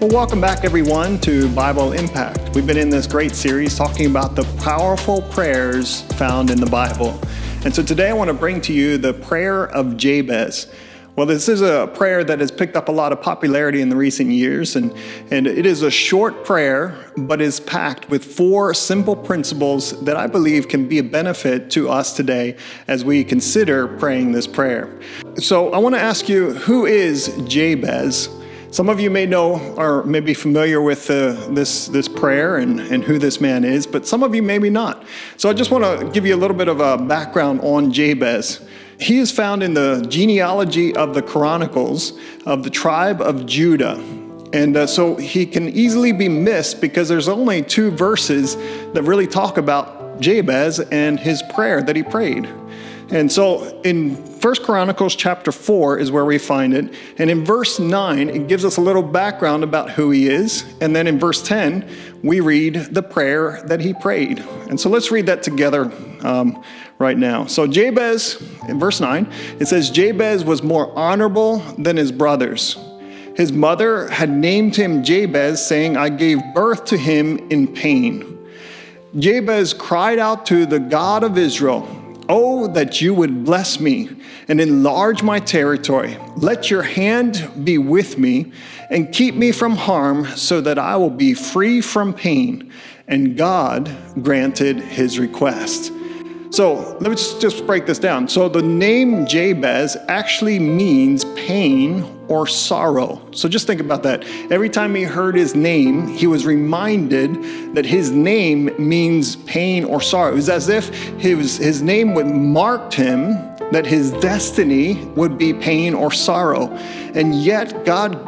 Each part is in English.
Well, welcome back, everyone, to Bible Impact. We've been in this great series talking about the powerful prayers found in the Bible. And so today I want to bring to you the prayer of Jabez. Well, this is a prayer that has picked up a lot of popularity in the recent years, and it is a short prayer, but is packed with 4 simple principles that I believe can be a benefit to us today as we consider praying this prayer. So I want to ask you, who is Jabez? Some of you may know or may be familiar with this prayer and who this man is, but some of you maybe not. So I just want to give you a little bit of a background on Jabez. He is found in the genealogy of the Chronicles of the tribe of Judah. And so he can easily be missed because there's only 2 verses that really talk about Jabez and his prayer that he prayed. And so in 1 Chronicles chapter 4 is where we find it. And in verse 9, it gives us a little background about who he is. And then in verse 10, we read the prayer that he prayed. And so let's read that together right now. So Jabez, in verse 9, it says, Jabez was more honorable than his brothers. His mother had named him Jabez, saying, I gave birth to him in pain. Jabez cried out to the God of Israel, Oh, that you would bless me and enlarge my territory. Let your hand be with me and keep me from harm so that I will be free from pain. And God granted his request. So let's just break this down. So the name Jabez actually means pain or sorrow. So just think about that. Every time he heard his name, he was reminded that his name means pain or sorrow. It was as if his name would marked him that his destiny would be pain or sorrow. And yet God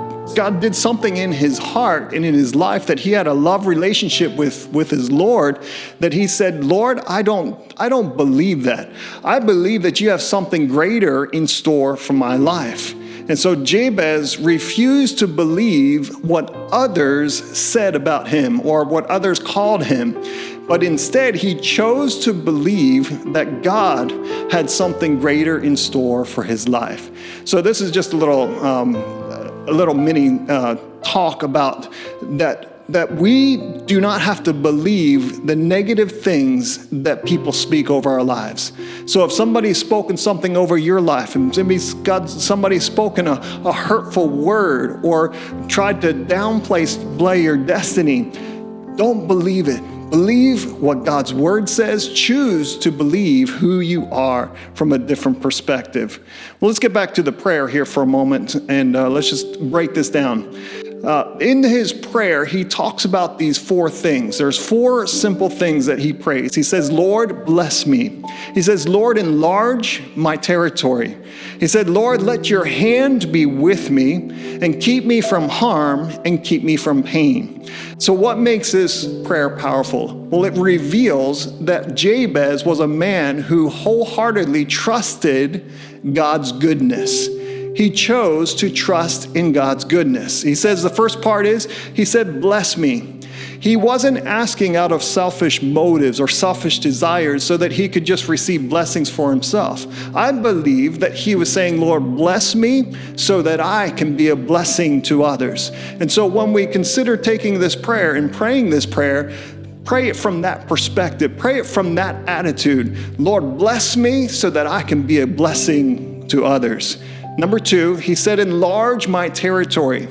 did something in his heart and in his life that he had a love relationship with his Lord, that he said, Lord, I don't believe that. I believe that you have something greater in store for my life. And so Jabez refused to believe what others said about him or what others called him. But instead, he chose to believe that God had something greater in store for his life. So this is just a little mini talk about that we do not have to believe the negative things that people speak over our lives. So if somebody's spoken something over your life, and somebody's spoken a hurtful word or tried to downplay your destiny, don't believe it. Believe what God's word says. Choose to believe who you are from a different perspective. Well, let's get back to the prayer here for a moment, and let's just break this down. In his prayer, he talks about these 4 things. There's 4 simple things that he prays. He says, Lord, bless me. He says, Lord, enlarge my territory. He said, Lord, let your hand be with me and keep me from harm and keep me from pain. So what makes this prayer powerful? Well, it reveals that Jabez was a man who wholeheartedly trusted God's goodness. He chose to trust in God's goodness. He says the first part is, he said, bless me. He wasn't asking out of selfish motives or selfish desires so that he could just receive blessings for himself. I believe that he was saying, Lord, bless me so that I can be a blessing to others. And so when we consider taking this prayer and praying this prayer, pray it from that perspective. Pray it from that attitude. Lord, bless me so that I can be a blessing to others. Number 2, he said, enlarge my territory.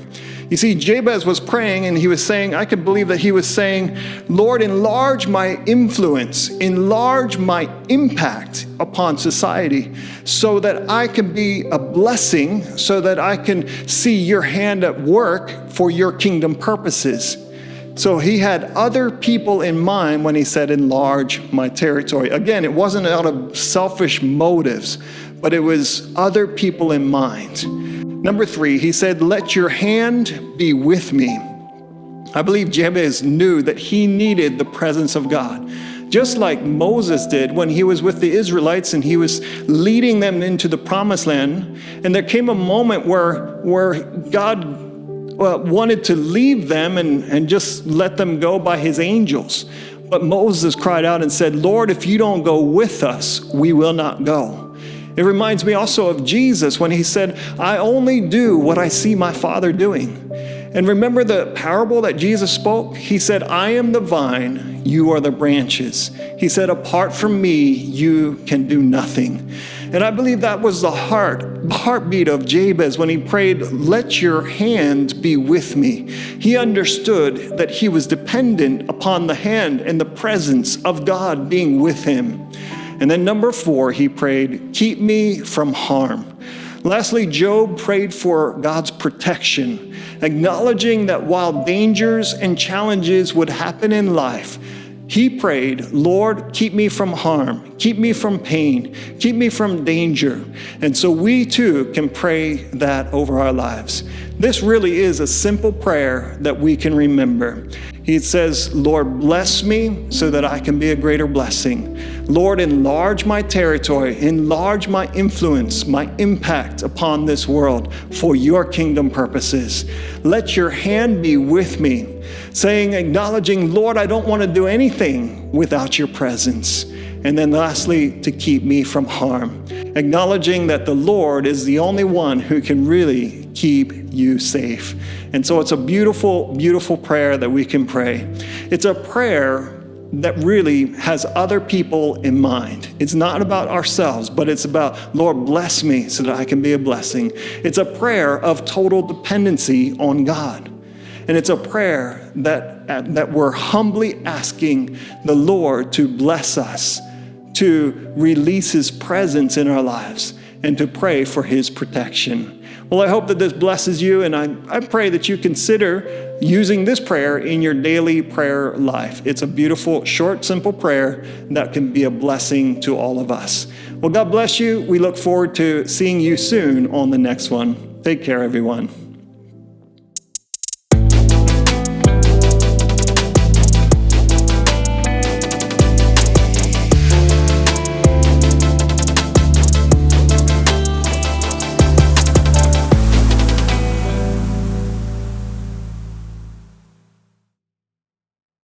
You see, Jabez was praying and he was saying, I could believe that he was saying, Lord, enlarge my influence, enlarge my impact upon society so that I can be a blessing, so that I can see your hand at work for your kingdom purposes. So he had other people in mind when he said, enlarge my territory. Again, it wasn't out of selfish motives, but it was other people in mind. Number 3, he said, let your hand be with me. I believe Jabez knew that he needed the presence of God. Just like Moses did when he was with the Israelites and he was leading them into the promised land. And there came a moment where God wanted to leave them and just let them go by his angels. But Moses cried out and said, Lord, if you don't go with us, we will not go. It reminds me also of Jesus when he said, I only do what I see my Father doing. And remember the parable that Jesus spoke? He said, I am the vine, you are the branches. He said, apart from me, you can do nothing. And I believe that was the heartbeat of Jabez when he prayed, let your hand be with me. He understood that he was dependent upon the hand and the presence of God being with him. And then number 4, he prayed, keep me from harm. Lastly, Job prayed for God's protection, acknowledging that while dangers and challenges would happen in life, he prayed, Lord, keep me from harm, keep me from pain, keep me from danger. And so we too can pray that over our lives. This really is a simple prayer that we can remember. He says, Lord, bless me so that I can be a greater blessing. Lord, enlarge my territory, enlarge my influence, my impact upon this world for your kingdom purposes. Let your hand be with me, saying, acknowledging, Lord, I don't want to do anything without your presence. And then lastly, to keep me from harm, acknowledging that the Lord is the only one who can really keep you safe. And so it's a beautiful, beautiful prayer that we can pray. It's a prayer that really has other people in mind. It's not about ourselves, but it's about, Lord, bless me so that I can be a blessing. It's a prayer of total dependency on God. And it's a prayer that we're humbly asking the Lord to bless us, to release his presence in our lives, and to pray for his protection. Well, I hope that this blesses you, and I pray that you consider using this prayer in your daily prayer life. It's a beautiful, short, simple prayer that can be a blessing to all of us. Well, God bless you. We look forward to seeing you soon on the next one. Take care, everyone.